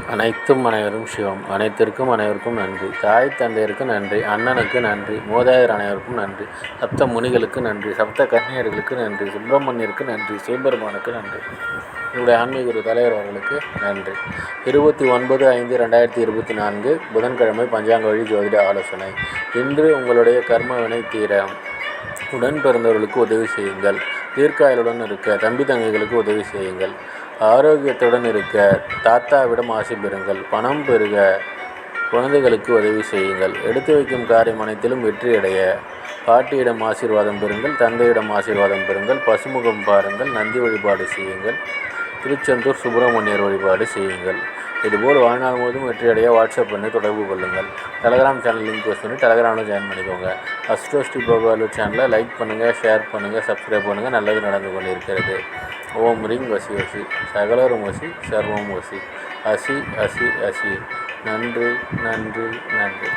அனைத்தும் அனைவரும் சிவம். அனைத்திற்கும் அனைவருக்கும் நன்றி. தாய் தந்தையருக்கு நன்றி. அண்ணனுக்கு நன்றி. மூதாதையர் அனைவருக்கும் நன்றி. சப்த முனிகளுக்கு நன்றி. சப்த கன்னியர்களுக்கு நன்றி. சுப்பிரமணியருக்கு நன்றி. சிவபெருமானுக்கு நன்றி. என்னுடைய ஆன்மீக குரு தலைவர் அவர்களுக்கு நன்றி. 29/5/2024 புதன்கிழமை பஞ்சாங்க வழி ஜோதிட ஆலோசனை. இன்று உங்களுடைய கர்ம வினை தீர உடன் பிறந்தவர்களுக்கு உதவி செய்யுங்கள். தீர்க்காயலுடன் இருக்க தம்பி தங்கைகளுக்கு உதவி செய்யுங்கள். ஆரோக்கியத்துடன் இருக்க தாத்தாவிடம் ஆசி பெறுங்கள். பணம் பெருக குழந்தைகளுக்கு உதவி செய்யுங்கள். எடுத்து வைக்கும் காரியம் அனைத்திலும் வெற்றியடைய பாட்டியிடம் ஆசீர்வாதம் பெறுங்கள். தந்தையிடம் ஆசீர்வாதம் பெறுங்கள். பசுமுகம் பாருங்கள். நந்தி வழிபாடு செய்யுங்கள். திருச்செந்தூர் சுப்பிரமணியர் வழிபாடு செய்யுங்கள். இதுபோல் வாழ்நாள் முழுவதும் வெற்றியடைய வாட்ஸ்அப் பண்ணி தொடர்பு கொள்ளுங்கள். டெலகிராம் சேனல் லிங்க் யூஸ் பண்ணி டெலகிராமில் ஜாயின் பண்ணிக்கோங்க. அஸ்ட்ரோஸ்ரீ ப்ரோபாலு சேனலை லைக் பண்ணுங்கள், ஷேர் பண்ணுங்கள், சப்ஸ்கிரைப் பண்ணுங்கள். நல்லது நடந்து கொண்டிருக்கிறது. ஓம் ரீம் வசி வசி சகலரும் வசி சர்வம் வசி அசி அசி அசி. நன்றி நன்றி நன்றி.